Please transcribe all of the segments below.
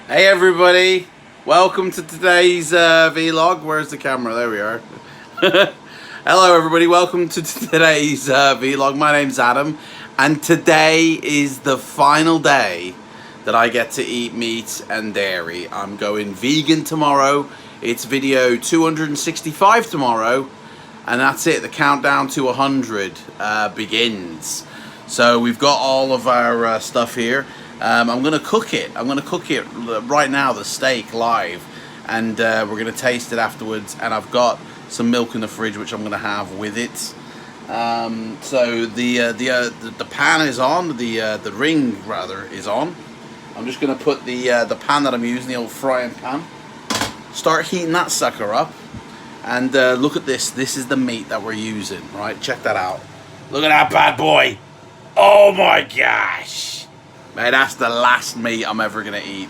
Hey everybody, welcome to today's vlog. Where's the camera? There we are. Hello everybody, welcome to today's vlog. My name's Adam and today is the final day that I get to eat meat and dairy. I'm going vegan tomorrow. It's video 265 tomorrow and that's it. The countdown to 100 begins. So we've got all of our stuff here. I'm gonna cook it. I'm gonna cook it right now, the steak live, and we're gonna taste it afterwards. And I've got some milk in the fridge, which I'm gonna have with it. So the pan is on. The ring rather is on. I'm just gonna put the pan that I'm using, the old frying pan. Start heating that sucker up, and look at this. This is the meat that we're using. Right, check that out. Look at that bad boy. Oh my gosh. Mate, that's the last meat I'm ever going to eat.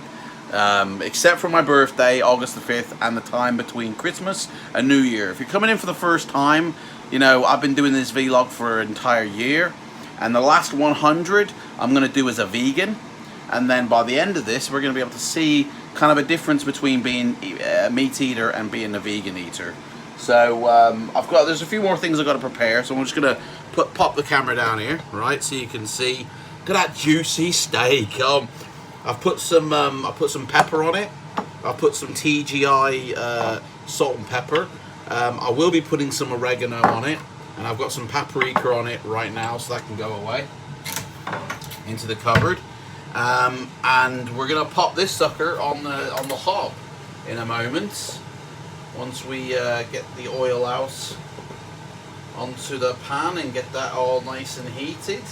Except for my birthday, August the 5th, and the time between Christmas and New Year. If you're coming in for the first time, you know, I've been doing this vlog for an entire year. And the last 100, I'm going to do as a vegan. And then by the end of this, we're going to be able to see kind of a difference between being a meat eater and being a vegan eater. So there's a few more things I've got to prepare. So I'm just going to pop the camera down here, right, so you can see. Look at that juicy steak. I've put some pepper on it. I've put some TGI salt and pepper. I will be putting some oregano on it, and I've got some paprika on it right now, so that can go away into the cupboard. And we're gonna pop this sucker on the hob in a moment. Once we get the oil out onto the pan and get that all nice and heated.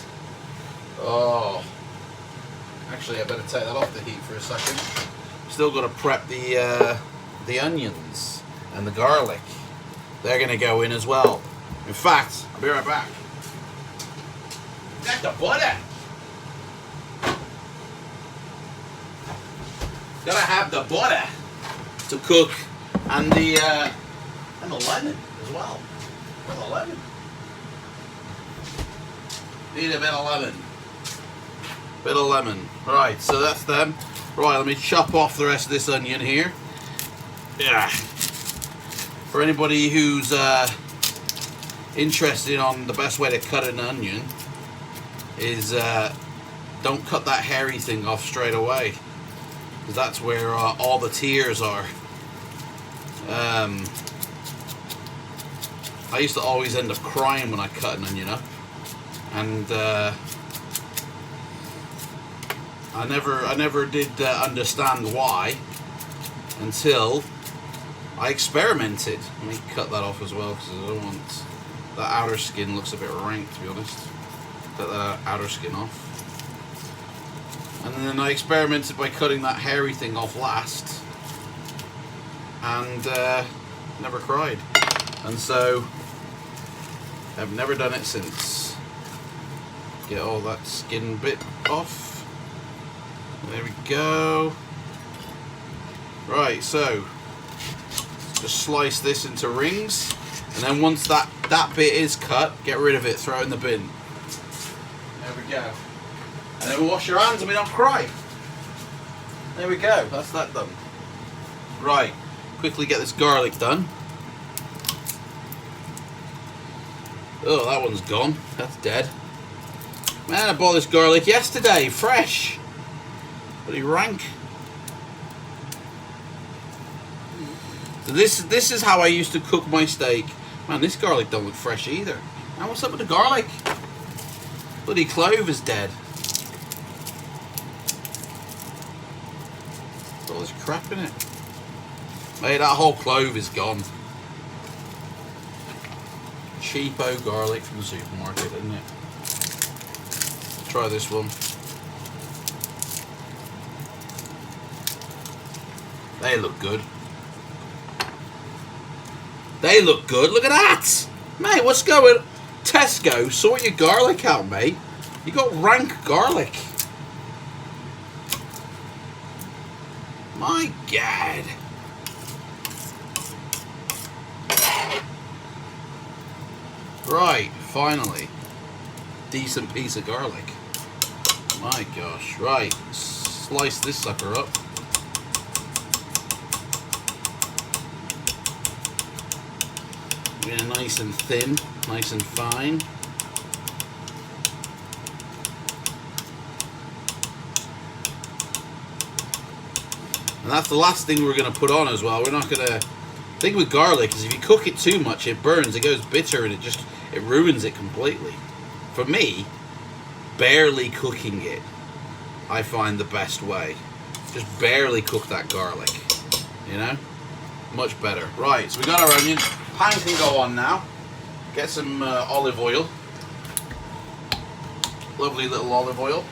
Oh, actually I better take that off the heat for a second. Still got to prep the onions and the garlic. They're going to go in as well. In fact, I'll be right back. Got the butter. Gotta have the butter to cook, and the lemon as well. And the lemon. Need a bit of lemon. Bit of lemon. Right, so that's them. Right, let me chop off the rest of this onion here. Yeah. For anybody who's interested on the best way to cut an onion is don't cut that hairy thing off straight away, because that's where all the tears are. I used to always end up crying when I cut an onion up, and I never did understand why until I experimented. Let me cut that off as well, because I don't want that outer skin. Looks a bit rank, to be honest. Cut that outer skin off, and then I experimented by cutting that hairy thing off last, and never cried, and so I've never done it since. Get all that skin bit off. There we go. Right, so just slice this into rings, and then once that bit is cut, get rid of it, throw it in the bin. There we go. And then wash your hands and we don't cry. There we go, that's that done. Right, quickly get this garlic done. Oh, that one's gone. That's dead. Man, I bought this garlic yesterday, fresh. Pretty rank. So this is how I used to cook my steak. Man, this garlic don't look fresh either. Man, what's up with the garlic? Bloody clove is dead. All this crap in it. Mate, that whole clove is gone. Cheapo garlic from the supermarket, isn't it? Try this one. They look good. They look good. Look at that, mate. What's going? Tesco, sort your garlic out, mate. You got rank garlic. My God. Right, finally. Decent piece of garlic. My gosh. Right, slice this sucker up. Yeah, nice and thin, nice and fine. And that's the last thing we're going to put on as well. We're not going to... The thing with garlic is if you cook it too much, it burns, it goes bitter, and it ruins it completely. For me, barely cooking it, I find the best way. Just barely cook that garlic, you know? Much better. Right, so we got our onions. Pan can go on now. Get some olive oil. Lovely little olive oil.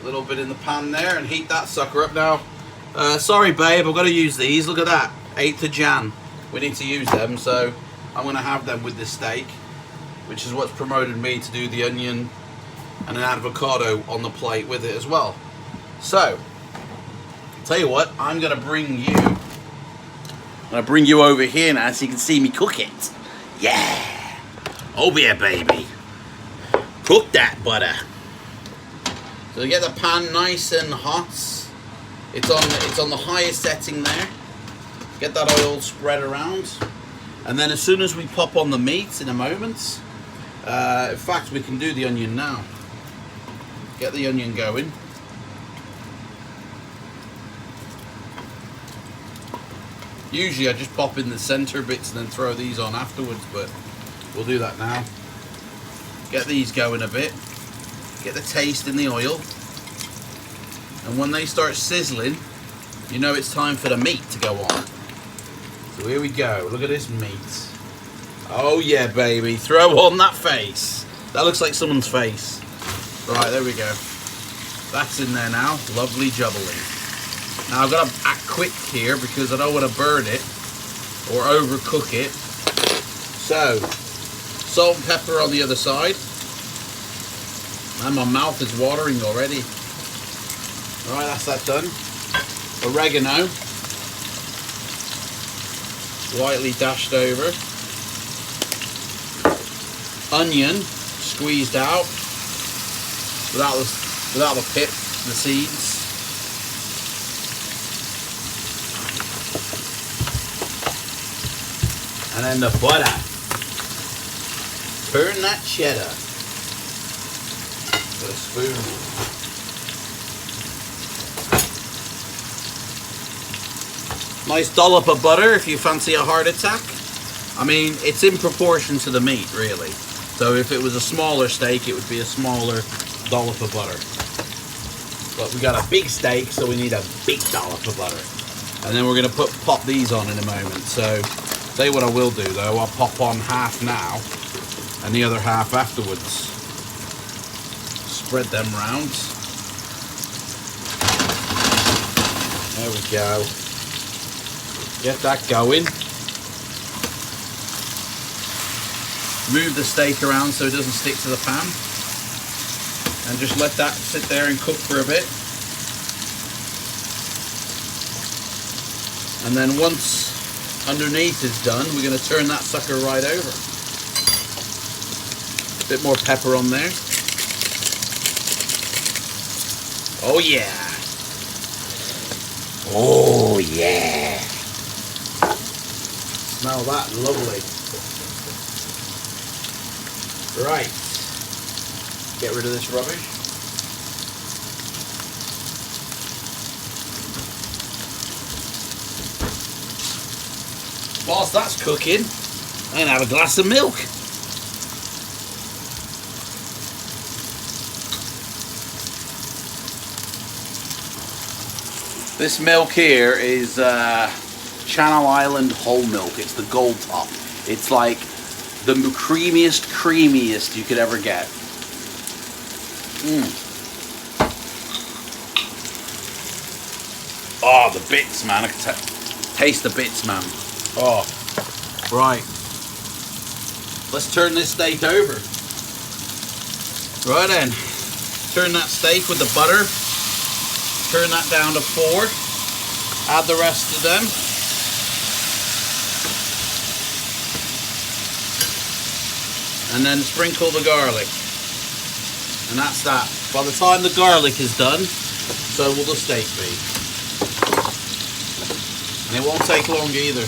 A little bit in the pan there, and heat that sucker up now. Sorry babe, I've got to use these. Look at that, 8th of Jan. We need to use them, so I'm going to have them with this steak, which is what's promoted me to do the onion and an avocado on the plate with it as well. So, tell you what, I'm going to bring you over here now so you can see me cook it. Yeah. Over here, baby. Cook that butter. So you get the pan nice and hot. It's on the highest setting there. Get that oil spread around. And then as soon as we pop on the meat in a moment, in fact we can do the onion now. Get the onion going. Usually I just pop in the center bits and then throw these on afterwards, but we'll do that now. Get these going a bit. Get the taste in the oil. And when they start sizzling, you know it's time for the meat to go on. So here we go. Look at this meat. Oh yeah, baby. Throw on that face. That looks like someone's face. Right, there we go. That's in there now. Lovely jubbly. Now I've got to act quick here because I don't want to burn it or overcook it. So, salt and pepper on the other side. And my mouth is watering already. Right, that's that done. Oregano. Lightly dashed over. Onion squeezed out without the pip, the seeds. And then the butter. Turn that cheddar. With a spoon. Nice dollop of butter if you fancy a heart attack. I mean, it's in proportion to the meat, really. So if it was a smaller steak, it would be a smaller dollop of butter. But we got a big steak, so we need a big dollop of butter. And then we're going to pop these on in a moment. So, tell you what I will do though, I'll pop on half now and the other half afterwards. Spread them round. There we go. Get that going. Move the steak around so it doesn't stick to the pan. And just let that sit there and cook for a bit. And then once underneath is done, we're going to turn that sucker right over. A bit more pepper on there. Oh yeah. Oh yeah. Smell that, lovely. Right. Get rid of this rubbish. Whilst that's cooking, I'm going to have a glass of milk. This milk here is Channel Island whole milk. It's the gold top. It's like the creamiest you could ever get. Oh, the bits, man. I can taste the bits, man. Oh, right. Let's turn this steak over. Right then. Turn that steak with the butter. Turn that down to 4. Add the rest of them. And then sprinkle the garlic. And that's that. By the time the garlic is done, so will the steak be. And it won't take long either.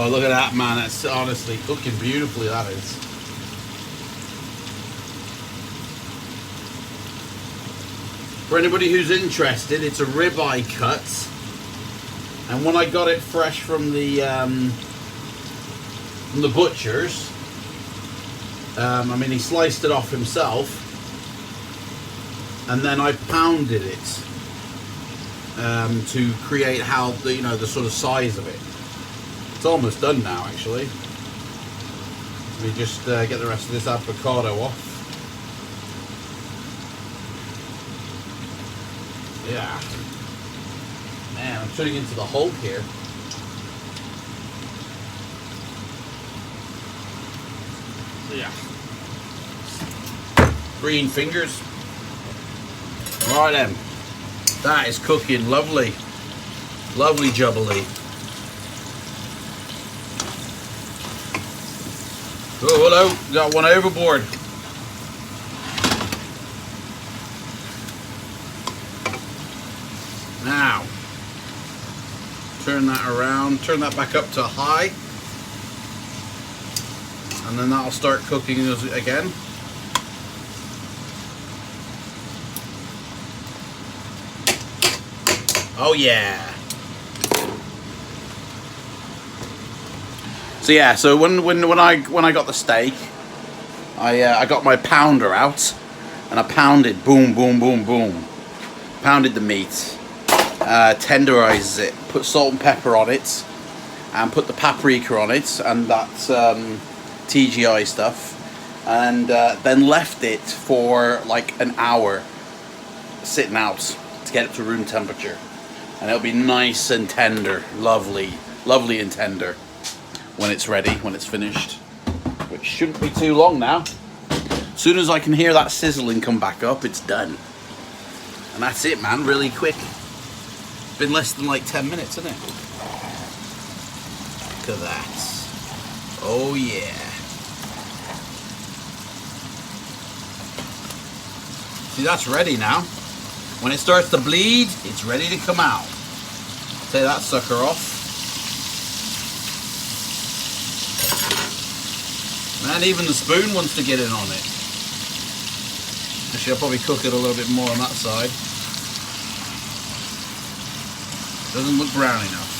Oh, look at that, man. That's honestly cooking beautifully, that is. For anybody who's interested, it's a ribeye cut. And when I got it fresh from the butcher's, I mean, he sliced it off himself, and then I pounded it to create how the, you know, the sort of size of it. It's almost done now, actually. Let me just get the rest of this avocado off. Yeah. Man, I'm turning into the Hulk here. Yeah. Green fingers. Right then. That is cooking lovely. Lovely jubbly. Oh, hello. Got one overboard. Now, turn that around, turn that back up to high, and then that'll start cooking again. Oh yeah. So yeah, so when I got the steak, I got my pounder out, and I pounded, boom, boom, boom, boom, pounded the meat. Tenderizes it, put salt and pepper on it, and put the paprika on it, and that TGI stuff, and then left it for like an hour sitting out to get it to room temperature, and it'll be nice and tender, lovely and tender when it's ready, when it's finished, which shouldn't be too long now. As soon as I can hear that sizzling come back up, it's done, and that's it, man. Really quick. Been less than like 10 minutes, isn't it? Look at that. Oh yeah. See, that's ready now. When it starts to bleed, it's ready to come out. Take that sucker off. Man, even the spoon wants to get in on it. Actually, I'll probably cook it a little bit more on that side. Doesn't look brown enough.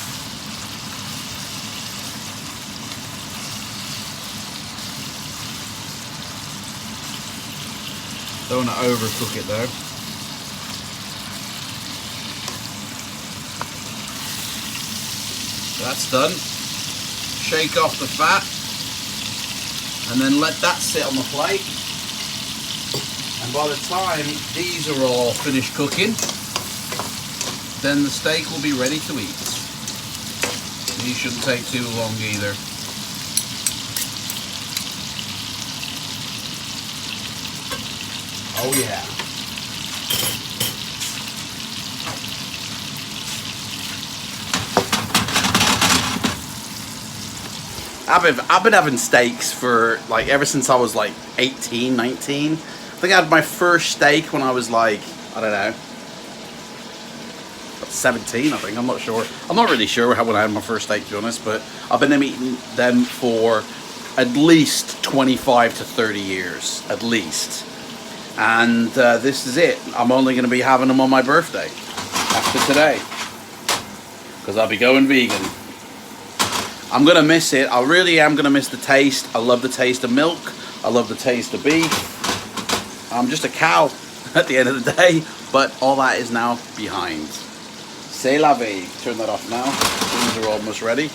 Don't want to overcook it though. That's done. Shake off the fat, and then let that sit on the plate. And by the time these are all finished cooking, then the steak will be ready to eat. These shouldn't take too long either. Oh yeah. I've been having steaks for like ever since I was like 18, 19. I think I had my first steak when I was like, I don't know, 17, I think. I'm not sure. I'm not really sure when I had my first steak, to be honest, but I've been eating them for at least 25 to 30 years, at least. And this is it. I'm only going to be having them on my birthday after today, because I'll be going vegan. I'm going to miss it. I really am going to miss the taste. I love the taste of milk. I love the taste of beef. I'm just a cow at the end of the day, but all that is now behind. C'est la vie. Turn that off now. These are almost ready.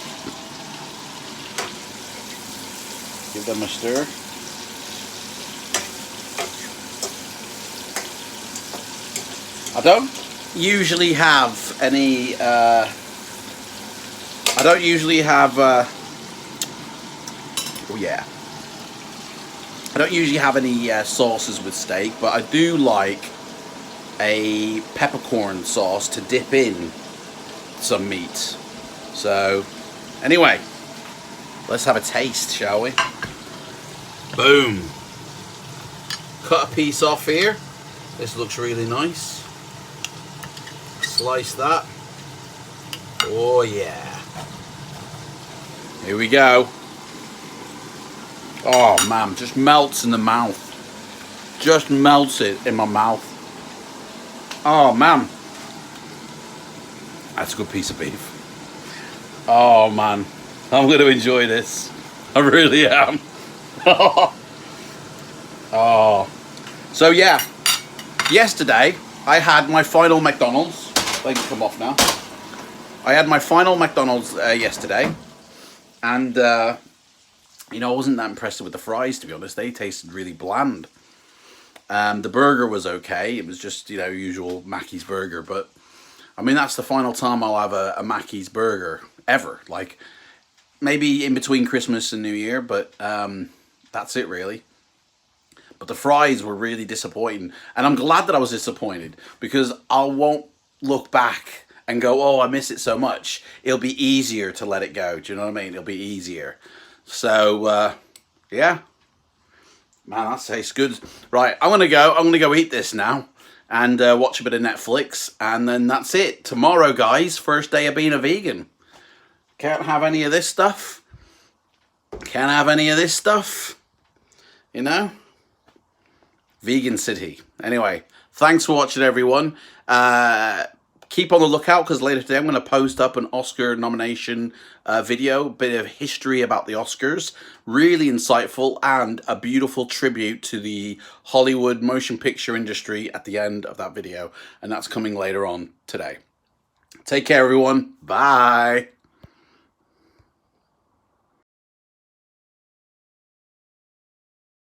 Give them a stir. I don't usually have any oh yeah, I don't usually have any sauces with steak, but I do like a peppercorn sauce to dip in some meat. So anyway, let's have a taste, shall we? Boom. Cut a piece off here. This looks really nice. Slice that. Oh yeah. Here we go. Oh man, just melts in the mouth. Just melts it in my mouth. Oh man. That's a good piece of beef. Oh man. I'm going to enjoy this. I really am. Oh. So yeah. Yesterday, I had my final McDonald's. They can come off now. I had my final McDonald's yesterday. And, you know, I wasn't that impressed with the fries, to be honest. They tasted really bland. The burger was okay. It was just, you know, usual Mackey's burger. But, I mean, that's the final time I'll have a Mackey's burger ever. Like, maybe in between Christmas and New Year. But that's it, really. But the fries were really disappointing. And I'm glad that I was disappointed. Because I won't look back and go, oh, I miss it so much. It'll be easier to let it go. Do you know what I mean? It'll be easier. So, yeah. Man, that tastes good. Right, I'm gonna go eat this now and watch a bit of Netflix, and then that's it. Tomorrow, guys, first day of being a vegan. Can't have any of this stuff. Can't have any of this stuff. You know? Vegan city. Anyway, thanks for watching, everyone. Keep on the lookout, because later today I'm going to post up an Oscar nomination video, a bit of history about the Oscars, really insightful, and a beautiful tribute to the Hollywood motion picture industry at the end of that video, and that's coming later on today. Take care, everyone. Bye.